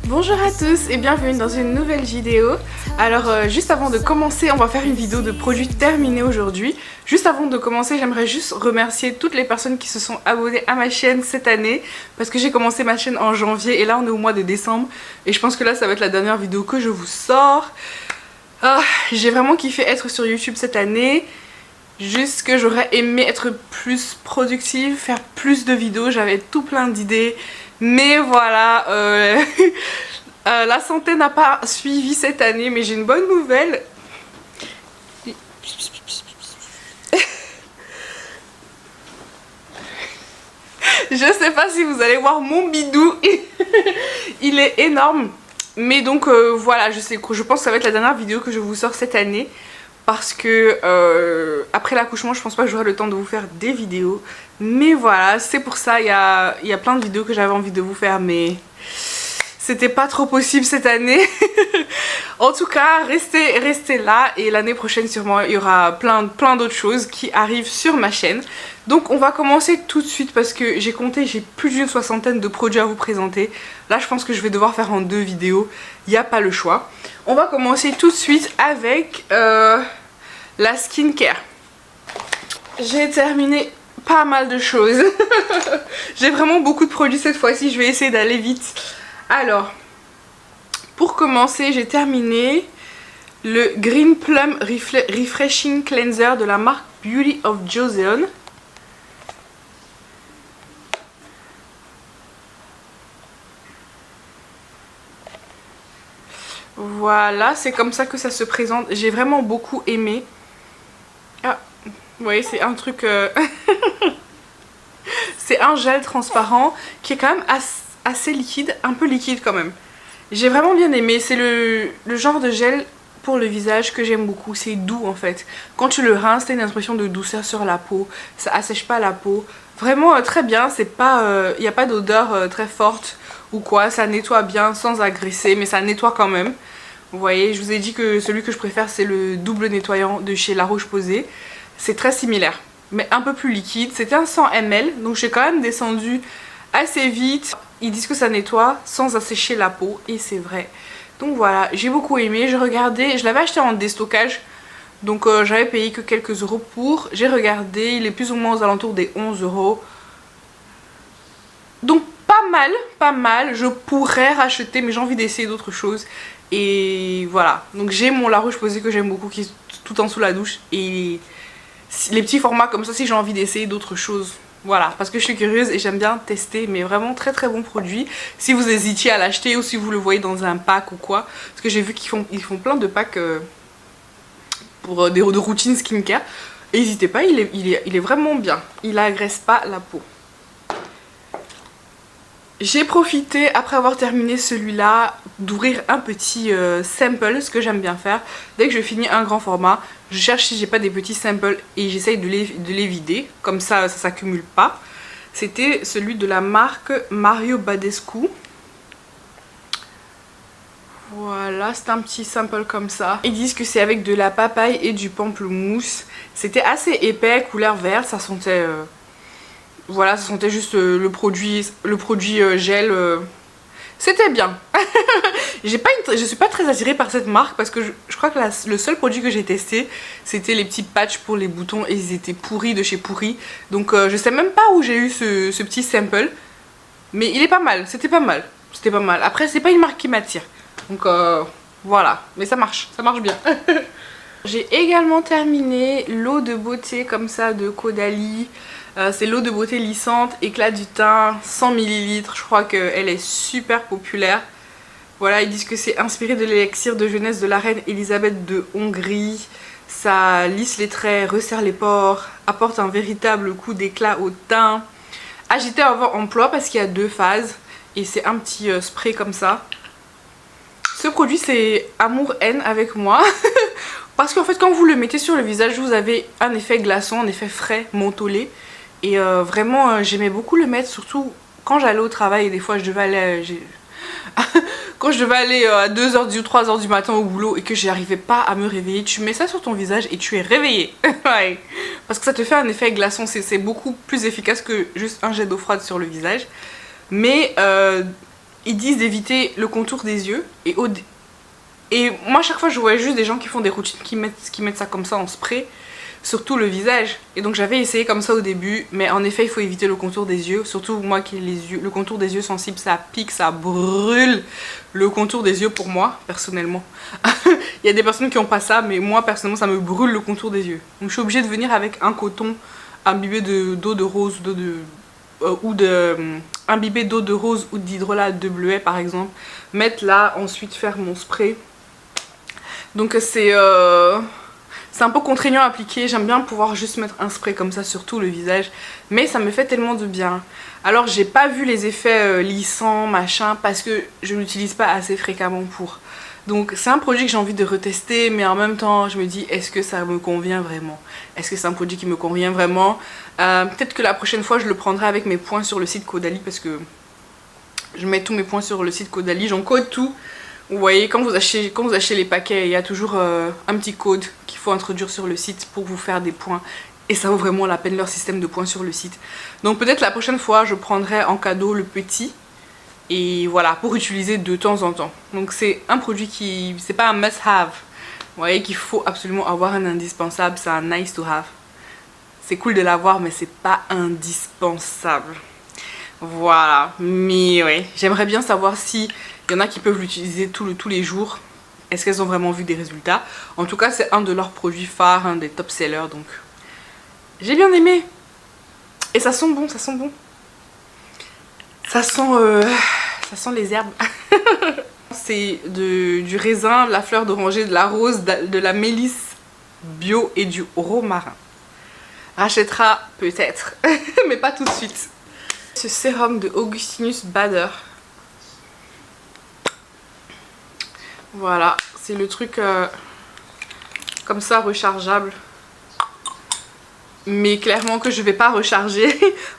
Bonjour à tous et bienvenue dans une nouvelle vidéo. Alors juste avant de commencer, on va faire une vidéo de produits terminés aujourd'hui. Juste avant de commencer, j'aimerais juste remercier toutes les personnes qui se sont abonnées à ma chaîne cette année, parce que j'ai commencé ma chaîne en janvier et là on est au mois de décembre et je pense que là ça va être la dernière vidéo que je vous sors. J'ai vraiment kiffé être sur YouTube cette année. Juste que j'aurais aimé être plus productive, faire plus de vidéos, j'avais tout plein d'idées. Mais voilà, la santé n'a pas suivi cette année, mais j'ai une bonne nouvelle. Je sais pas si vous allez voir mon bidou, il est énorme. Mais donc voilà, je pense que ça va être la dernière vidéo que je vous sors cette année. Parce que après l'accouchement, je pense pas que j'aurai le temps de vous faire des vidéos. Mais voilà, c'est pour ça, il y a plein de vidéos que j'avais envie de vous faire, mais c'était pas trop possible cette année. En tout cas, restez là et l'année prochaine sûrement il y aura plein d'autres choses qui arrivent sur ma chaîne. Donc on va commencer tout de suite parce que j'ai compté, j'ai plus d'une soixantaine de produits à vous présenter. Là je pense que je vais devoir faire en 2 vidéos, il n'y a pas le choix. On va commencer tout de suite avec la skincare. J'ai terminé pas mal de choses. J'ai vraiment beaucoup de produits cette fois-ci, je vais essayer d'aller vite. Alors, pour commencer, j'ai terminé le Green Plum Refreshing Cleanser de la marque Beauty of Joseon. Voilà, c'est comme ça que ça se présente. J'ai vraiment beaucoup aimé. Ah, vous voyez, c'est un truc... c'est un gel transparent qui est quand même assez liquide, un peu liquide quand même. J'ai vraiment bien aimé, c'est le genre de gel pour le visage que j'aime beaucoup, c'est doux en fait. Quand tu le rinces, t'as une impression de douceur sur la peau, ça assèche pas la peau. Vraiment très bien, c'est pas, y a pas d'odeur très forte ou quoi, ça nettoie bien sans agresser, mais ça nettoie quand même. Vous voyez, je vous ai dit que celui que je préfère c'est le double nettoyant de chez La Roche-Posay. C'est très similaire, mais un peu plus liquide, c'était un 100 ml, donc j'ai quand même descendu assez vite. Ils disent que ça nettoie sans assécher la peau et c'est vrai. Donc voilà, j'ai beaucoup aimé, j'ai regardé, je l'avais acheté en déstockage. Donc j'avais payé que quelques euros pour. J'ai regardé, il est plus ou moins aux alentours des 11 euros. Donc pas mal. Je pourrais racheter mais j'ai envie d'essayer d'autres choses. Et voilà, donc j'ai mon La Roche-Posay que j'aime beaucoup qui est tout en dessous de la douche. Et les petits formats comme ça si j'ai envie d'essayer d'autres choses. Voilà, parce que je suis curieuse et j'aime bien tester, mais vraiment très bon produit. Si vous hésitiez à l'acheter ou si vous le voyez dans un pack ou quoi, parce que j'ai vu qu'ils font plein de packs pour de routines skincare. N'hésitez pas, il est vraiment bien, il agresse pas la peau. J'ai profité, après avoir terminé celui-là, d'ouvrir un petit sample, ce que j'aime bien faire. Dès que je finis un grand format, je cherche si j'ai pas des petits samples et j'essaye de les vider. Comme ça s'accumule pas. C'était celui de la marque Mario Badescu. Voilà, c'est un petit sample comme ça. Ils disent que c'est avec de la papaye et du pamplemousse. C'était assez épais, couleur verte, ça sentait... Voilà, ça sentait juste le produit gel. C'était bien. Je suis pas très attirée par cette marque parce que je crois que le seul produit que j'ai testé, c'était les petits patchs pour les boutons et ils étaient pourris de chez pourris. Donc je sais même pas où j'ai eu ce petit sample. Mais il est pas mal, c'était pas mal. C'était pas mal. Après, c'est pas une marque qui m'attire. Donc voilà, mais ça marche bien. J'ai également terminé l'eau de beauté comme ça de Caudalie. C'est l'eau de beauté lissante, éclat du teint, 100 ml. Je crois qu'elle est super populaire. Voilà, ils disent que c'est inspiré de l'élixir de jeunesse de la reine Elisabeth de Hongrie. Ça lisse les traits, resserre les pores, apporte un véritable coup d'éclat au teint. Agité avant emploi parce qu'il y a 2 phases. Et c'est un petit spray comme ça. Ce produit c'est amour-haine avec moi. Parce qu'en fait quand vous le mettez sur le visage, vous avez un effet glaçon, un effet frais, mentholé. Et vraiment j'aimais beaucoup le mettre, surtout quand j'allais au travail et des fois je devais aller... quand je devais aller à 2h ou 3h du matin au boulot et que j'arrivais pas à me réveiller, tu mets ça sur ton visage et tu es réveillé. Ouais. Parce que ça te fait un effet glaçon, c'est beaucoup plus efficace que juste un jet d'eau froide sur le visage. Mais ils disent d'éviter le contour des yeux et moi chaque fois je voyais juste des gens qui font des routines qui mettent ça comme ça en spray sur tout le visage. Et donc j'avais essayé comme ça au début, mais en effet il faut éviter le contour des yeux. Surtout moi qui ai le contour des yeux sensible, ça pique, ça brûle le contour des yeux pour moi, personnellement. Il y a des personnes qui n'ont pas ça, mais moi personnellement ça me brûle le contour des yeux. Donc je suis obligée de venir avec un coton imbibé d'eau de rose, imbibé d'eau de rose ou d'hydrolat de bleuet par exemple. Mettre là, ensuite faire mon spray. Donc c'est un peu contraignant à appliquer. J'aime bien pouvoir juste mettre un spray comme ça sur tout le visage, mais ça me fait tellement de bien. Alors j'ai pas vu les effets lissants machin parce que je l'utilise pas assez fréquemment pour. Donc c'est un produit que j'ai envie de retester, mais en même temps je me dis est-ce que ça me convient vraiment? Est-ce que c'est un produit qui me convient vraiment? Peut-être que la prochaine fois je le prendrai avec mes points sur le site Caudalie, parce que je mets tous mes points sur le site Caudalie, j'en code tout. Vous voyez, quand vous achetez les paquets, il y a toujours un petit code qu'il faut introduire sur le site pour vous faire des points. Et ça vaut vraiment la peine leur système de points sur le site. Donc peut-être la prochaine fois, je prendrai en cadeau le petit. Et voilà, pour utiliser de temps en temps. Donc c'est un produit qui, c'est pas un must-have. Vous voyez qu'il faut absolument avoir un indispensable, c'est un nice to have. C'est cool de l'avoir, mais c'est pas indispensable. Voilà, mais ouais, j'aimerais bien savoir si il y en a qui peuvent l'utiliser tous les jours. Est-ce qu'elles ont vraiment vu des résultats? En tout cas, c'est un de leurs produits phares, un des top sellers, donc j'ai bien aimé. Et ça sent bon, ça sent bon. Ça sent les herbes. C'est du raisin, de la fleur d'oranger, de la rose, de la mélisse bio et du romarin. Rachètera peut-être, mais pas tout de suite. Ce sérum de Augustinus Bader. Voilà, c'est le truc comme ça rechargeable. Mais clairement que je vais pas recharger.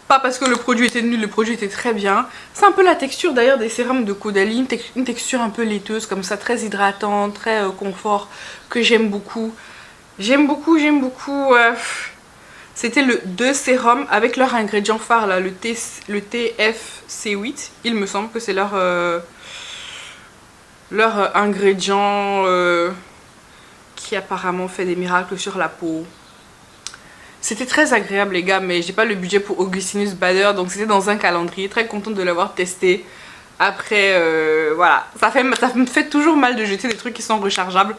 Pas parce que le produit était nul, le produit était très bien. C'est un peu la texture d'ailleurs des sérums de Caudalie. Une texture un peu laiteuse comme ça, très hydratante, très confort, que j'aime beaucoup. J'aime beaucoup. C'était le 2 sérums avec leur ingrédient phare là, le TFC8. Il me semble que c'est leur ingrédient qui apparemment fait des miracles sur la peau. C'était très agréable les gars, mais j'ai pas le budget pour Augustinus Bader, donc c'était dans un calendrier. Très contente de l'avoir testé. Après voilà, ça me fait toujours mal de jeter des trucs qui sont rechargeables,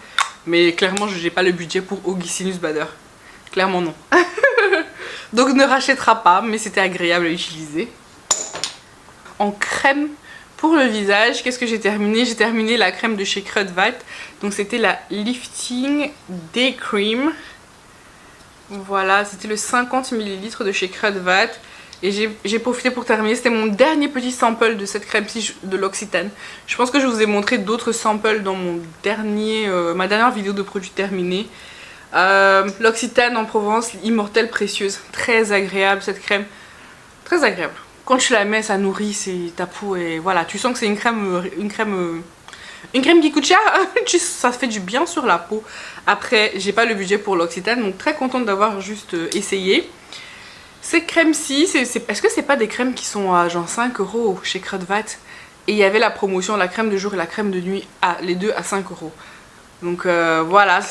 mais clairement j'ai pas le budget pour Augustinus Bader. Clairement non. Donc ne rachètera pas, mais c'était agréable à utiliser. En crème pour le visage, qu'est-ce que j'ai terminé? J'ai terminé la crème de chez Kruidvat. Donc c'était la Lifting Day Cream. Voilà, c'était le 50 ml de chez Kruidvat. Et j'ai profité pour terminer. C'était mon dernier petit sample de cette crème-ci de l'Occitane. Je pense que je vous ai montré d'autres samples dans ma dernière vidéo de produits terminés. L'Occitane en Provence, immortelle précieuse. Très agréable cette crème. Très agréable. Quand tu la mets, ça nourrit ta peau et voilà. Tu sens que c'est une crème qui coûte cher. Ça fait du bien sur la peau. Après, j'ai pas le budget pour l'Occitane, donc très contente d'avoir juste essayé. Ces crèmes-ci, est-ce que c'est pas des crèmes qui sont à genre 5 € chez Kruidvat? Et il y avait la promotion, la crème de jour et la crème de nuit, les deux à 5 €. Donc voilà.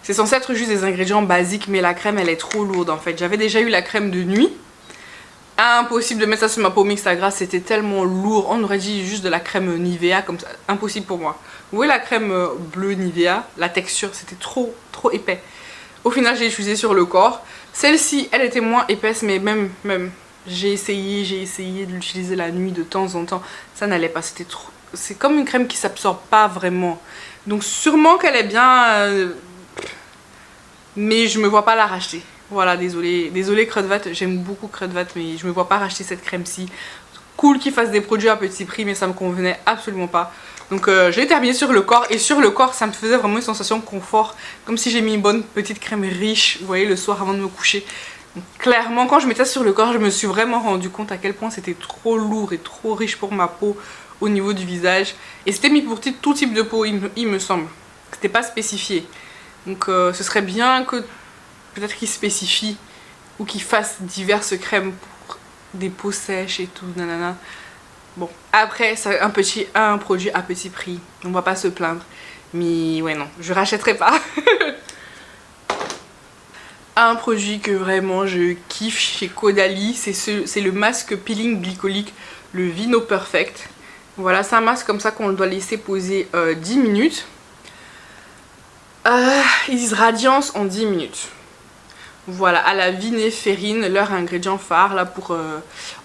C'est censé être juste des ingrédients basiques, mais la crème elle est trop lourde en fait. J'avais déjà eu la crème de nuit. Impossible de mettre ça sur ma peau mixte à grasse, c'était tellement lourd. On aurait dit juste de la crème Nivea comme ça, impossible pour moi. Vous voyez la crème bleue Nivea, la texture c'était trop épais. Au final j'ai utilisé sur le corps. Celle-ci elle était moins épaisse, mais même j'ai essayé de l'utiliser la nuit de temps en temps. Ça n'allait pas, c'était trop. C'est comme une crème qui s'absorbe pas vraiment. Donc sûrement qu'elle est bien, mais je me vois pas la racheter. Voilà, désolé Kruidvat, j'aime beaucoup Kruidvat, mais je me vois pas racheter cette crème-ci. Cool qu'ils fassent des produits à petit prix, mais ça me convenait absolument pas. Donc je l'ai terminé sur le corps, et sur le corps ça me faisait vraiment une sensation de confort, comme si j'ai mis une bonne petite crème riche, vous voyez, le soir avant de me coucher. Donc, clairement quand je mettais ça sur le corps, je me suis vraiment rendu compte à quel point c'était trop lourd et trop riche pour ma peau. au niveau du visage. Et c'était mis pour tout type de peau, il me semble. C'était pas spécifié. Donc ce serait bien que peut-être qu'ils spécifient ou qu'ils fassent diverses crèmes pour des peaux sèches et tout, nanana. Bon, après, c'est un produit à petit prix. On va pas se plaindre. Mais ouais, non, je rachèterai pas. Un produit que vraiment je kiffe chez Caudalie, c'est le masque peeling glycolique, le Vino Perfect. Voilà, c'est un masque comme ça qu'on doit laisser poser 10 minutes. Ils disent radiance en 10 minutes. Voilà, à la vinéphrine, leur ingrédient phare là pour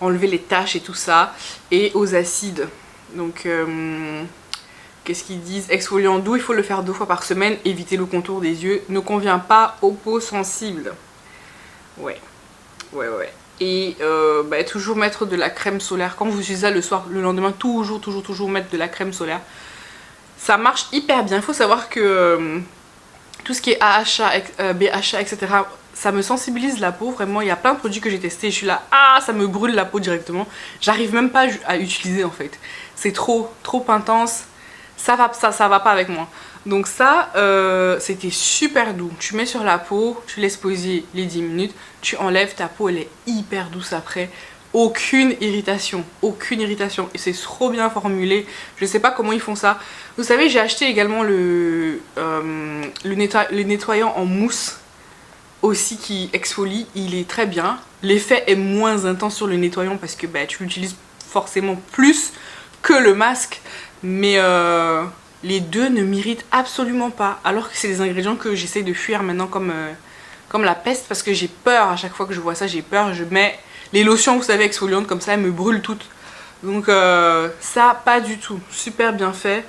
enlever les taches et tout ça. Et aux acides. Donc, qu'est-ce qu'ils disent? Exfoliant doux, il faut le faire 2 fois par semaine. Éviter le contour des yeux. Ne convient pas aux peaux sensibles. Ouais. Et toujours mettre de la crème solaire. Quand vous utilisez ça le soir, le lendemain, toujours mettre de la crème solaire. Ça marche hyper bien. Il faut savoir que tout ce qui est AHA, BHA, etc., ça me sensibilise la peau. Vraiment, il y a plein de produits que j'ai testés. Je suis là, ça me brûle la peau directement. J'arrive même pas à utiliser en fait. C'est trop intense. Ça va pas avec moi. Donc ça, c'était super doux. Tu mets sur la peau, tu laisses poser les 10 minutes, tu enlèves, ta peau elle est hyper douce après. Aucune irritation. Et c'est trop bien formulé. Je sais pas comment ils font ça. Vous savez, j'ai acheté également le nettoyant en mousse aussi qui exfolie. Il est très bien. L'effet est moins intense sur le nettoyant parce que tu l'utilises forcément plus que le masque. Mais les deux ne m'irritent absolument pas. Alors que c'est des ingrédients que j'essaie de fuir maintenant comme la peste. Parce que j'ai peur, à chaque fois que je vois ça, j'ai peur. Je mets les lotions, vous savez, exfoliantes comme ça, elles me brûlent toutes. Donc ça, pas du tout. Super bien fait.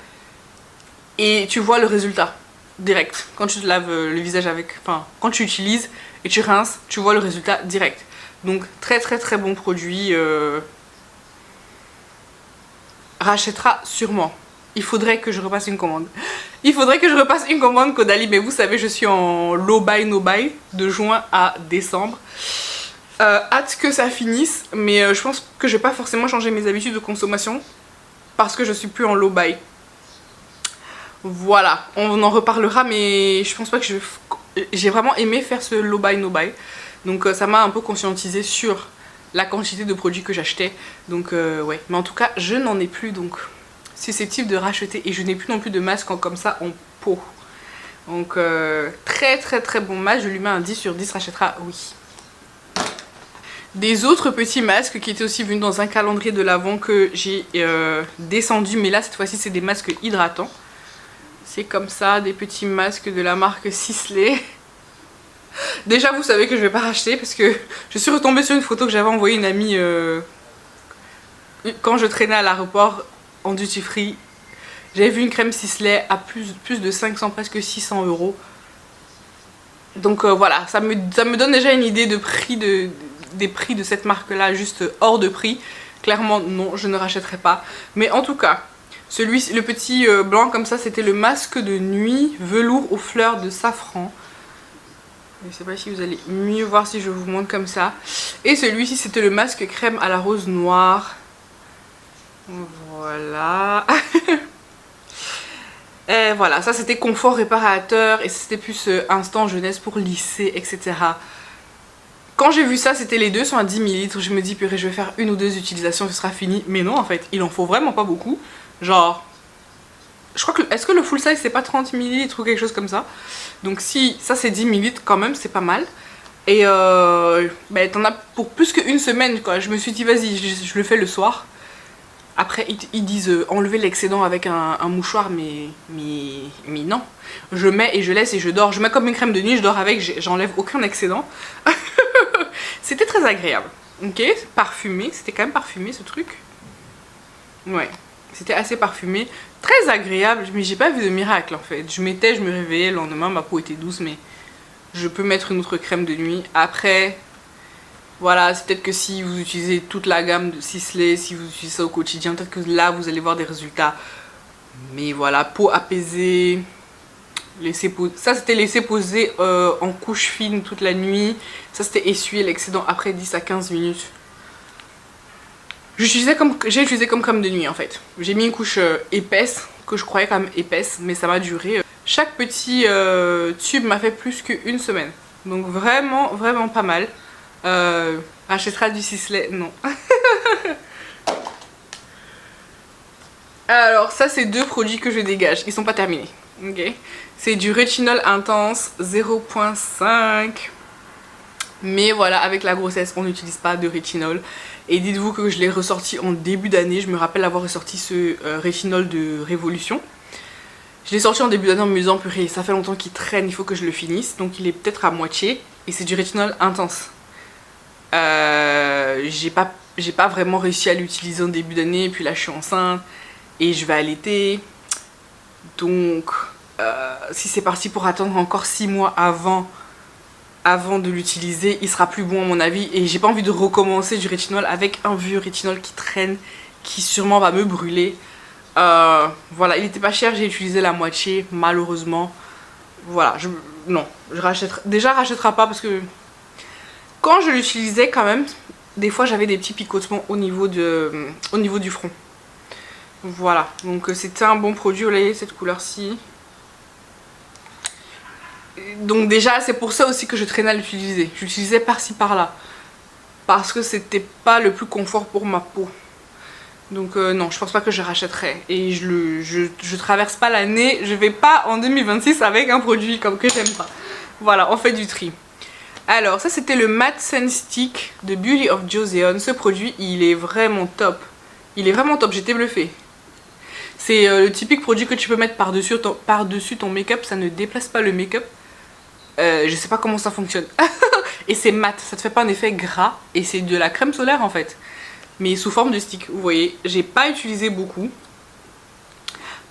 Et tu vois le résultat direct. Quand tu te laves le visage avec... Enfin, quand tu utilises et tu rinces, tu vois le résultat direct. Donc très bon produit. Rachètera sûrement. Il faudrait que je repasse une commande. Caudalie, mais vous savez, je suis en low buy, no buy de juin à décembre. Hâte que ça finisse, mais je pense que je vais pas forcément changer mes habitudes de consommation parce que je suis plus en low buy. Voilà, on en reparlera, mais je pense pas que j'ai vraiment aimé faire ce low buy, no buy. Donc ça m'a un peu conscientisé sur la quantité de produits que j'achetais. Donc ouais, mais en tout cas, je n'en ai plus, donc susceptible de racheter. Et je n'ai plus non plus de masque comme ça en pot. Donc très bon masque, je lui mets un 10 sur 10, rachètera, oui. Des autres petits masques qui étaient aussi venus dans un calendrier de l'Avent que j'ai descendu, mais là cette fois-ci c'est des masques hydratants. C'est comme ça, des petits masques de la marque Sisley. Déjà vous savez que je vais pas racheter parce que je suis retombée sur une photo que j'avais envoyée à une amie quand je traînais à l'aéroport en duty free. J'avais vu une crème Sisley à plus de 500, presque 600 €. Donc voilà, ça me donne déjà une idée de prix des prix de cette marque là, juste hors de prix. Clairement non, je ne rachèterai pas. Mais en tout cas, le petit blanc comme ça, c'était le masque de nuit velours aux fleurs de safran. Je ne sais pas si vous allez mieux voir si je vous montre comme ça. Et celui-ci c'était le masque crème à la rose noire. Voilà. Et voilà, ça c'était confort réparateur et c'était plus instant jeunesse pour lisser, etc. Quand j'ai vu ça, c'était les deux sont à 10 ml. Je me dis, purée, je vais faire une ou deux utilisations, ce sera fini. Mais non, en fait, il en faut vraiment pas beaucoup. Genre, je crois que... Est-ce que le full size, c'est pas 30 ml ou quelque chose comme ça? Donc si ça c'est 10 ml quand même, c'est pas mal. Et t'en as pour plus qu'une semaine, quoi. Je me suis dit, vas-y, je le fais le soir. Après, ils disent enlever l'excédent avec un mouchoir, mais non. Je mets et je laisse et je dors. Je mets comme une crème de nuit, je dors avec, j'enlève aucun excédent. C'était très agréable. Ok, parfumé, c'était quand même parfumé ce truc. Ouais, c'était assez parfumé. Très agréable, mais j'ai pas vu de miracle en fait. Je mettais, je me réveillais, le lendemain ma peau était douce, mais je peux mettre une autre crème de nuit. Après... Voilà, c'est peut-être que si vous utilisez toute la gamme de Sisley, si vous utilisez ça au quotidien, peut-être que là vous allez voir des résultats. Mais voilà, peau apaisée, ça c'était laisser poser en couche fine toute la nuit. Ça c'était essuyer l'excédent après 10 à 15 minutes. j'ai utilisé comme crème de nuit en fait. J'ai mis une couche épaisse, que je croyais quand même épaisse, mais ça m'a duré. Chaque petit tube m'a fait plus qu'une semaine. Donc vraiment, vraiment pas mal. Achètera du Sisley, non. Alors ça c'est deux produits que je dégage, ils sont pas terminés. Ok. C'est du rétinol intense 0.5. Mais voilà, avec la grossesse on n'utilise pas de rétinol. Et dites-vous que je l'ai ressorti en début d'année. Je me rappelle avoir ressorti ce rétinol de Révolution. Je l'ai sorti en début d'année en me disant purée, ça fait longtemps qu'il traîne, il faut que je le finisse. Donc il est peut-être à moitié. Et c'est du rétinol intense. J'ai pas vraiment réussi à l'utiliser en début d'année. Et puis là je suis enceinte et je vais allaiter. Donc si c'est parti pour attendre encore 6 mois avant de l'utiliser, il sera plus bon à mon avis. Et j'ai pas envie de recommencer du rétinol avec un vieux rétinol qui traîne, qui sûrement va me brûler. Voilà, il était pas cher, j'ai utilisé la moitié malheureusement. Voilà, non, je rachèterai, déjà rachètera pas parce que quand je l'utilisais quand même, des fois j'avais des petits picotements au niveau du front. Voilà, donc c'était un bon produit. Vous voyez cette couleur-ci. Donc déjà c'est pour ça aussi que je traînais à l'utiliser. J'utilisais par-ci par-là. Parce que c'était pas le plus confort pour ma peau. Donc non, je pense pas que je rachèterai. Et je traverse pas l'année. Je vais pas en 2026 avec un produit comme que j'aime pas. Voilà, on fait du tri. Alors ça c'était le Matte Sun Stick de Beauty of Joseon. Ce produit il est vraiment top. Il est vraiment top, j'étais bluffée. C'est le typique produit que tu peux mettre par-dessus ton make-up. Ça ne déplace pas le make-up. Je sais pas comment ça fonctionne. Et c'est mat, ça te fait pas un effet gras. Et c'est de la crème solaire en fait. Mais sous forme de stick. Vous voyez, j'ai pas utilisé beaucoup.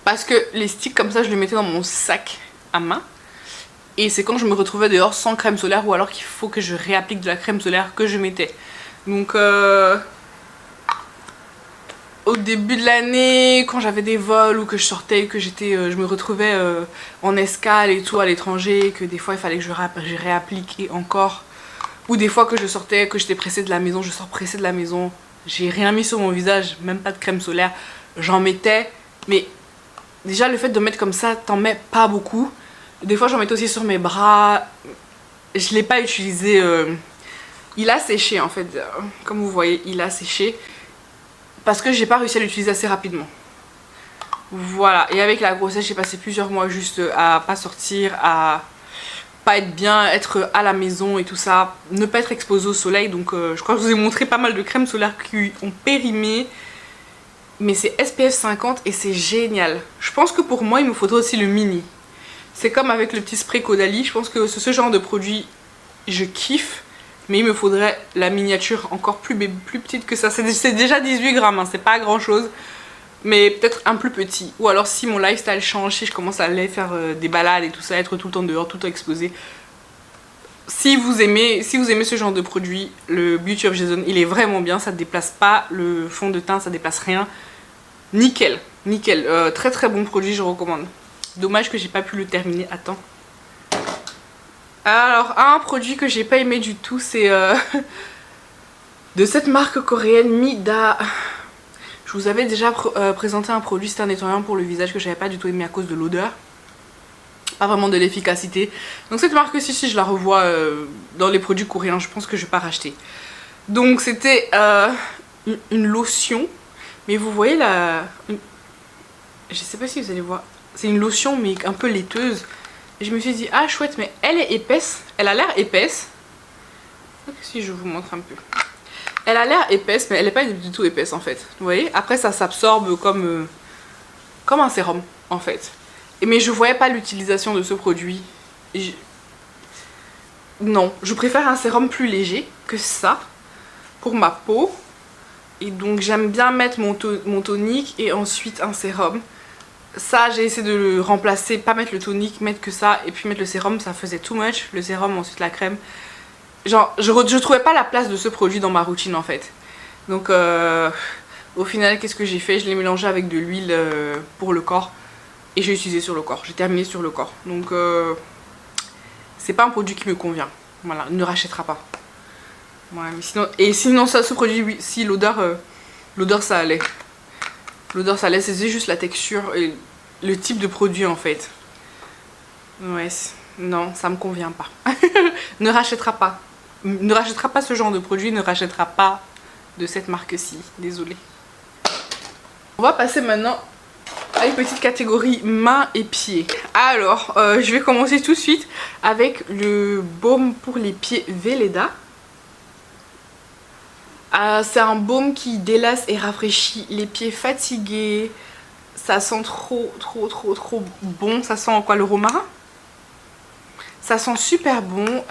Parce que les sticks comme ça, je les mettais dans mon sac à main. Et c'est quand je me retrouvais dehors sans crème solaire ou alors qu'il faut que je réapplique de la crème solaire que je mettais. Donc au début de l'année, quand j'avais des vols ou que je sortais, que je me retrouvais en escale et tout à l'étranger, que des fois il fallait que je réapplique et encore. Ou des fois que je sortais, que j'étais pressée de la maison, je sors pressée de la maison. J'ai rien mis sur mon visage, même pas de crème solaire. J'en mettais, mais déjà le fait de mettre comme ça, t'en mets pas beaucoup. Des fois j'en mettais aussi sur mes bras. Je l'ai pas utilisé. Il a séché en fait, comme vous voyez, il a séché. Parce que j'ai pas réussi à l'utiliser assez rapidement. Voilà, et avec la grossesse j'ai passé plusieurs mois juste à pas sortir, à pas être bien, être à la maison et tout ça, ne pas être exposée au soleil. Donc je crois que je vous ai montré pas mal de crèmes solaires qui ont périmé. Mais c'est SPF 50 et c'est génial. Je pense que pour moi il me faudrait aussi le mini. C'est comme avec le petit spray Caudalie, je pense que ce genre de produit je kiffe. Mais il me faudrait la miniature encore plus petite que ça. C'est déjà 18 grammes, hein, c'est pas grand chose. Mais peut-être un plus petit. Ou alors si mon lifestyle change, si je commence à aller faire des balades et tout ça, être tout le temps dehors, tout le temps exposé. Si vous aimez ce genre de produit, le Beauty of Joseon, il est vraiment bien. Ça ne déplace pas le fond de teint, ça déplace rien. Nickel, nickel. Très très bon produit, je recommande. Dommage que j'ai pas pu le terminer à temps. Alors un produit que j'ai pas aimé du tout, c'est de cette marque coréenne Mida. Je vous avais déjà présenté un produit, c'était un nettoyant pour le visage que j'avais pas du tout aimé à cause de l'odeur. Pas vraiment de l'efficacité. Donc cette marque-ci, si je la revois dans les produits coréens, je pense que je vais pas racheter. Donc c'était une lotion. Mais vous voyez la... Je sais pas si vous allez voir. C'est une lotion mais un peu laiteuse. Et je me suis dit, ah chouette, mais elle est épaisse. Elle a l'air épaisse. Si je vous montre un peu. Elle a l'air épaisse, mais elle n'est pas du tout épaisse en fait. Vous voyez? Après ça s'absorbe comme un sérum en fait. Mais je voyais pas l'utilisation de ce produit. Non, je préfère un sérum plus léger que ça pour ma peau. Et donc j'aime bien mettre mon tonique et ensuite un sérum. Ça j'ai essayé de le remplacer, pas mettre le tonique, mettre que ça et puis mettre le sérum, ça faisait too much. Le sérum, ensuite la crème. Genre je trouvais pas la place de ce produit dans ma routine en fait. Donc au final qu'est-ce que j'ai fait? Je l'ai mélangé avec de l'huile pour le corps. Et j'ai utilisé sur le corps, j'ai terminé sur le corps. Donc c'est pas un produit qui me convient. Voilà, ne rachètera pas. Ouais, mais sinon, et sinon ça, ce produit, oui, si l'odeur L'odeur ça allait. L'odeur ça allait, c'est juste la texture et le type de produit en fait. Ouais, non, ça me convient pas. Ne rachètera pas. Ne rachètera pas ce genre de produit, ne rachètera pas de cette marque-ci. Désolée. On va passer maintenant à une petite catégorie mains et pieds. Alors, je vais commencer tout de suite avec le baume pour les pieds Velleda. C'est un baume qui délasse et rafraîchit les pieds fatigués. Ça sent trop bon. Ça sent quoi, le romarin? Ça sent super bon.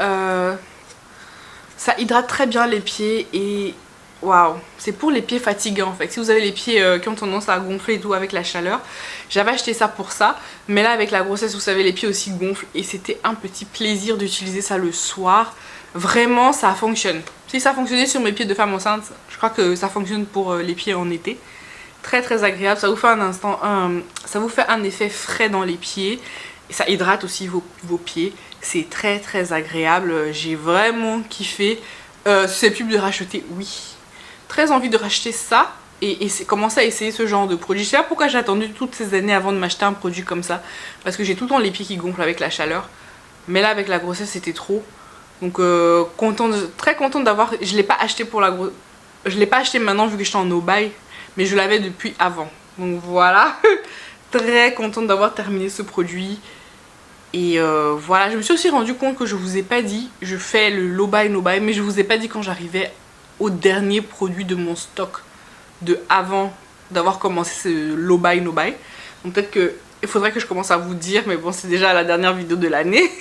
Ça hydrate très bien les pieds et waouh, c'est pour les pieds fatigués en fait. Si vous avez les pieds qui ont tendance à gonfler et tout avec la chaleur, j'avais acheté ça pour ça. Mais là avec la grossesse, vous savez, les pieds aussi gonflent et c'était un petit plaisir d'utiliser ça le soir. Vraiment, ça fonctionne. Si ça fonctionnait sur mes pieds de femme enceinte, je crois que ça fonctionne pour les pieds en été. Très agréable. Ça vous fait ça vous fait un effet frais dans les pieds. Et ça hydrate aussi vos pieds. C'est très agréable. J'ai vraiment kiffé. Susceptible de racheter, oui. Très envie de racheter ça. Et commencer à essayer ce genre de produit. Je sais pas pourquoi j'ai attendu toutes ces années avant de m'acheter un produit comme ça. Parce que j'ai tout le temps les pieds qui gonflent avec la chaleur. Mais là avec la grossesse c'était trop. Donc très contente d'avoir... Je l'ai pas acheté pour la grossesse. Je l'ai pas acheté maintenant vu que j'étais en no-buy. Mais je l'avais depuis avant. Donc voilà. Très contente d'avoir terminé ce produit. Et voilà, je me suis aussi rendu compte que je vous ai pas dit, je fais le low buy no buy, mais je vous ai pas dit quand j'arrivais au dernier produit de mon stock de avant d'avoir commencé ce low buy no buy. Donc peut-être que il faudrait que je commence à vous dire, mais bon, c'est déjà la dernière vidéo de l'année.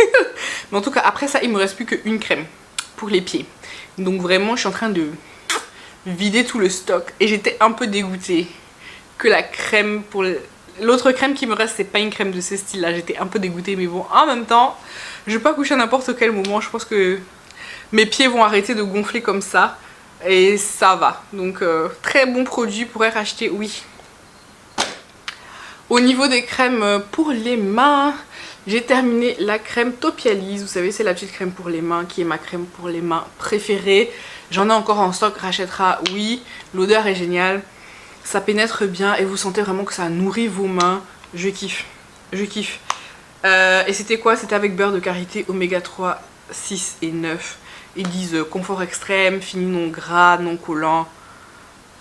Mais en tout cas, après ça, il me reste plus qu'une crème pour les pieds. Donc vraiment, je suis en train de vider tout le stock et j'étais un peu dégoûtée que la crème pour l'autre crème qui me reste, c'est pas une crème de ce style là. J'étais un peu dégoûtée, mais bon, en même temps, je vais pas coucher à n'importe quel moment. Je pense que mes pieds vont arrêter de gonfler comme ça. Et ça va. Donc, très bon produit, pourrais racheter, oui. Au niveau des crèmes pour les mains, j'ai terminé la crème Topialise. Vous savez, c'est la petite crème pour les mains qui est ma crème pour les mains préférée. J'en ai encore en stock, rachètera, oui. L'odeur est géniale. Ça pénètre bien et vous sentez vraiment que ça nourrit vos mains. Je kiffe. Je kiffe. Et c'était quoi? C'était avec beurre de karité, oméga 3, 6 et 9. Ils disent confort extrême, fini non gras, non collant.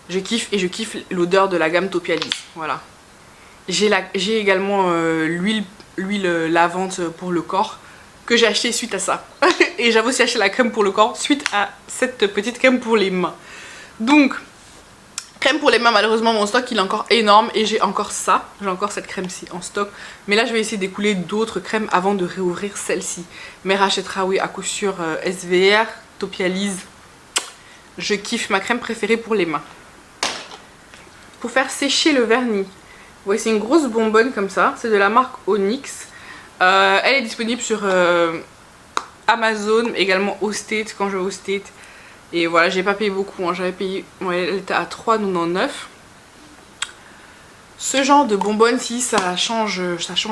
Je kiffe et je kiffe l'odeur de la gamme Topialise. Voilà. J'ai également l'huile lavante pour le corps que j'ai acheté suite à ça. Et j'avais aussi acheté la crème pour le corps suite à cette petite crème pour les mains. Donc... crème pour les mains, malheureusement mon stock il est encore énorme et j'ai encore ça, j'ai encore cette crème-ci en stock. Mais là je vais essayer d'écouler d'autres crèmes avant de réouvrir celle-ci. Mais rachètera, oui, à coup sûr SVR, Topialise. Je kiffe, ma crème préférée pour les mains. Pour faire sécher le vernis, voyez, c'est une grosse bonbonne comme ça, c'est de la marque Onyx. Elle est disponible sur Amazon, également au State quand je vais au State. Et voilà, j'ai pas payé beaucoup, hein. J'avais payé, ouais, elle était à 3,99 €. Ce genre de bonbonne, si ça change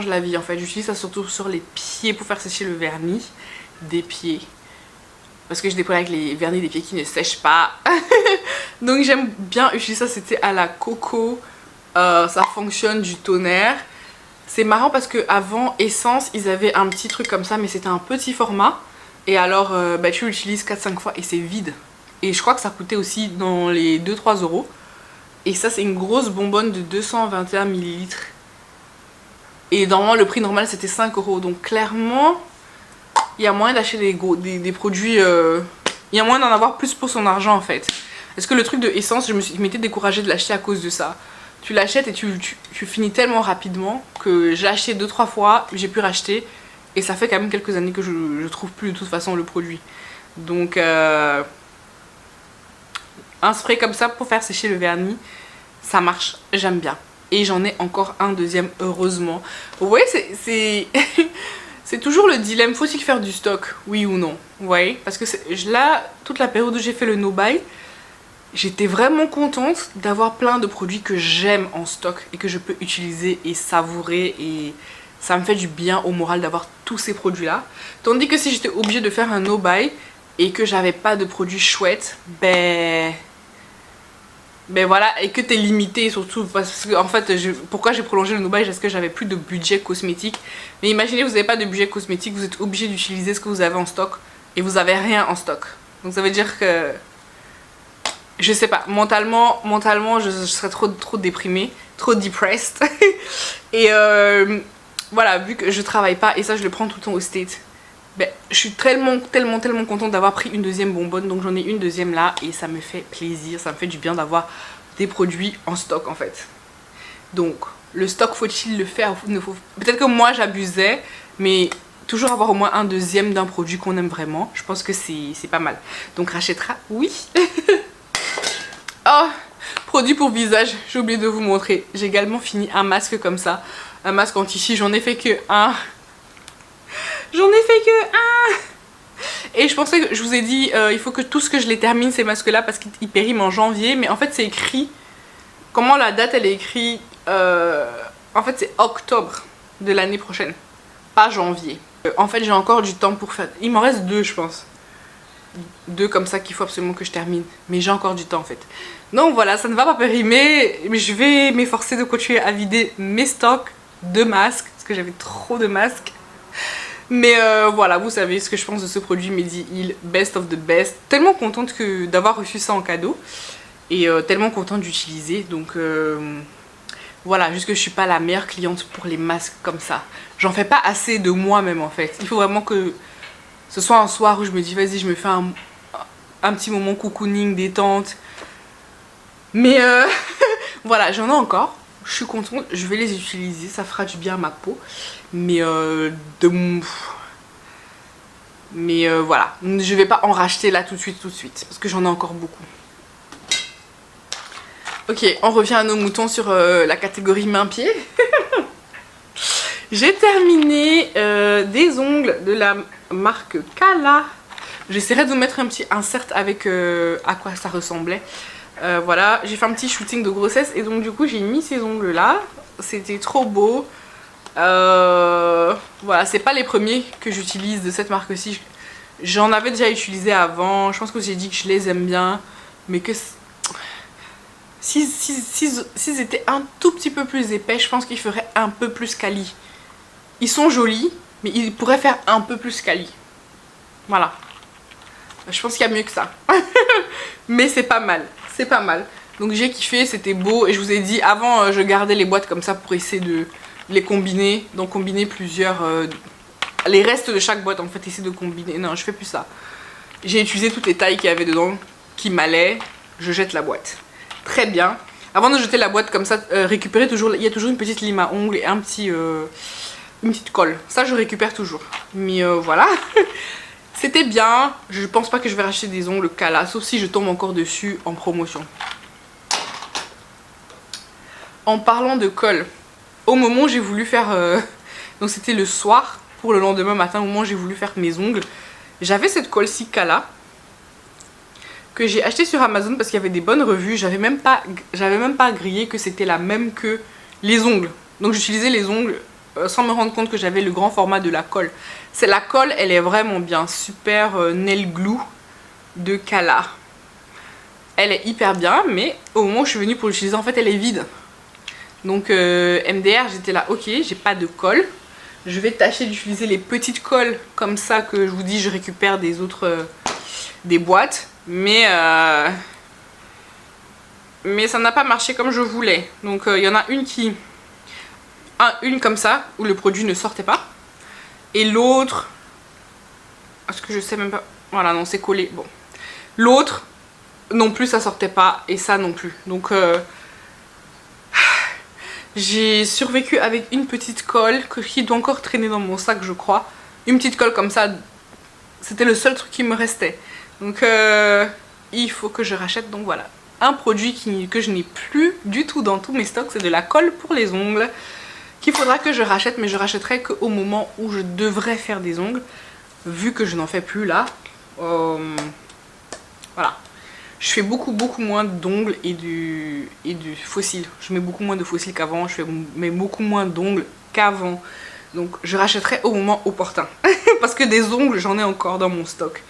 la vie en fait. J'utilise ça surtout sur les pieds pour faire sécher le vernis des pieds. Parce que j'ai des problèmes avec les vernis des pieds qui ne sèchent pas. Donc j'aime bien utiliser ça, c'était à la coco. Ça fonctionne du tonnerre. C'est marrant parce que avant Essence, ils avaient un petit truc comme ça, mais c'était un petit format. Et alors, bah, tu l'utilises 4-5 fois et c'est vide. Et je crois que ça coûtait aussi dans les 2-3 €. Et ça, c'est une grosse bonbonne de 221 ml. Et normalement, le prix normal, c'était 5 €. Donc clairement, il y a moyen d'acheter des produits... il y a moyen d'en avoir plus pour son argent, en fait. Parce que le truc de Essence, je m'étais découragée de l'acheter à cause de ça. Tu l'achètes et tu finis tellement rapidement que j'ai acheté 2-3 fois, j'ai pu racheter. Et ça fait quand même quelques années que je trouve plus de toute façon le produit. Donc un spray comme ça pour faire sécher le vernis, ça marche, j'aime bien. Et j'en ai encore un deuxième, heureusement. Vous voyez, c'est toujours le dilemme, faut-il faire du stock, oui ou non? Vous voyez, parce que là, toute la période où j'ai fait le no-buy, j'étais vraiment contente d'avoir plein de produits que j'aime en stock et que je peux utiliser et savourer et... ça me fait du bien au moral d'avoir tous ces produits là. Tandis que si j'étais obligée de faire un no buy et que j'avais pas de produits chouettes, ben ben voilà, et que t'es limité surtout parce que en fait pourquoi j'ai prolongé le no buy, parce que j'avais plus de budget cosmétique. Mais imaginez vous n'avez pas de budget cosmétique, vous êtes obligé d'utiliser ce que vous avez en stock et vous avez rien en stock. Donc ça veut dire que je sais pas, mentalement je serais trop déprimée, trop depressed. Et voilà, vu que je travaille pas et ça je le prends tout le temps au States, ben, je suis tellement contente d'avoir pris une deuxième bonbonne. Donc j'en ai une deuxième là et ça me fait plaisir, ça me fait du bien d'avoir des produits en stock en fait. Donc le stock, faut-il le faire? Peut-être que moi j'abusais, mais toujours avoir au moins un deuxième d'un produit qu'on aime vraiment, je pense que c'est pas mal. Donc rachètera, oui. Oh, produit pour visage, j'ai oublié de vous montrer. J'ai également fini un masque comme ça, un masque anti-chi, j'en ai fait que un. J'en ai fait que un. Et je pensais que je vous ai dit il faut que tout ce que je les termine ces masques là parce qu'ils périment en janvier. Mais en fait c'est écrit, comment la date elle est écrite, en fait c'est octobre de l'année prochaine, pas janvier. En fait j'ai encore du temps pour faire, il m'en reste deux je pense. Deux comme ça qu'il faut absolument que je termine. Mais j'ai encore du temps en fait. Donc voilà, ça ne va pas périmer. Mais je vais m'efforcer de continuer à vider mes stocks de masques parce que j'avais trop de masques. Mais voilà, vous savez ce que je pense de ce produit Medi-Heal, best of the best. Tellement contente d'avoir reçu ça en cadeau. Et tellement contente d'utiliser. Donc voilà, juste que je suis pas la meilleure cliente pour les masques comme ça. J'en fais pas assez de moi-même en fait. Il faut vraiment que ce soit un soir où je me dis vas-y, je me fais un petit moment cocooning, détente. Mais voilà, j'en ai encore. Je suis contente, je vais les utiliser, ça fera du bien à ma peau. Mais voilà, je vais pas en racheter là tout de suite, parce que j'en ai encore beaucoup. Ok, on revient à nos moutons sur la catégorie main-pied. J'ai terminé des ongles de la marque Kala. J'essaierai de vous mettre un petit insert avec à quoi ça ressemblait. Voilà, j'ai fait un petit shooting de grossesse et donc du coup j'ai mis ces ongles là. C'était trop beau. Voilà, c'est pas les premiers que j'utilise de cette marque-ci. J'en avais déjà utilisé avant. Je pense que j'ai dit que je les aime bien. Mais que s'ils étaient un tout petit peu plus épais, je pense qu'ils feraient un peu plus quali. Ils sont jolis, mais ils pourraient faire un peu plus quali. Voilà. Je pense qu'il y a mieux que ça. Mais c'est pas mal. C'est pas mal. Donc j'ai kiffé, c'était beau. Et je vous ai dit, avant, je gardais les boîtes comme ça pour essayer de les combiner. Donc combiner plusieurs... les restes de chaque boîte, en fait, essayer de combiner. Non, je fais plus ça. J'ai utilisé toutes les tailles qu'il y avait dedans, qui m'allaient. Je jette la boîte. Très bien. Avant de jeter la boîte comme ça, récupérer toujours... Il y a toujours une petite lime à ongles et un petit... une petite colle. Ça, je récupère toujours. Mais voilà. C'était bien. Je pense pas que je vais racheter des ongles Kala, sauf si je tombe encore dessus en promotion. En parlant de colle, au moment où j'ai voulu faire... donc c'était le soir, pour le lendemain matin, au moment où j'ai voulu faire mes ongles, j'avais cette colle-ci Kala, que j'ai acheté sur Amazon parce qu'il y avait des bonnes revues. J'avais même pas grillé que c'était la même que les ongles. Donc j'utilisais les ongles sans me rendre compte que j'avais le grand format de la colle. La colle, elle est vraiment bien. Super nail glue de Kala. Elle est hyper bien, mais au moment où je suis venue pour l'utiliser, en fait, elle est vide. Donc MDR, j'étais là, ok, j'ai pas de colle. Je vais tâcher d'utiliser les petites colles comme ça que je vous dis, je récupère des autres... des boîtes. Mais ça n'a pas marché comme je voulais. Donc il y en a une qui... une comme ça, où le produit ne sortait pas. Et l'autre... Est-ce que je sais même pas... Voilà, non, c'est collé. Bon. L'autre, non plus, ça sortait pas. Et ça non plus. Donc... j'ai survécu avec une petite colle qui doit encore traîner dans mon sac, je crois. Une petite colle comme ça. C'était le seul truc qui me restait. Donc il faut que je rachète. Donc voilà, un produit que je n'ai plus du tout dans tous mes stocks, c'est de la colle pour les ongles qu'il faudra que je rachète, mais je rachèterai qu'au moment où je devrais faire des ongles, vu que je n'en fais plus là. Voilà, je fais beaucoup moins d'ongles et du fossile. Je mets beaucoup moins de fossiles qu'avant, je mets beaucoup moins d'ongles qu'avant. Donc je rachèterai au moment opportun. Parce que des ongles, j'en ai encore dans mon stock.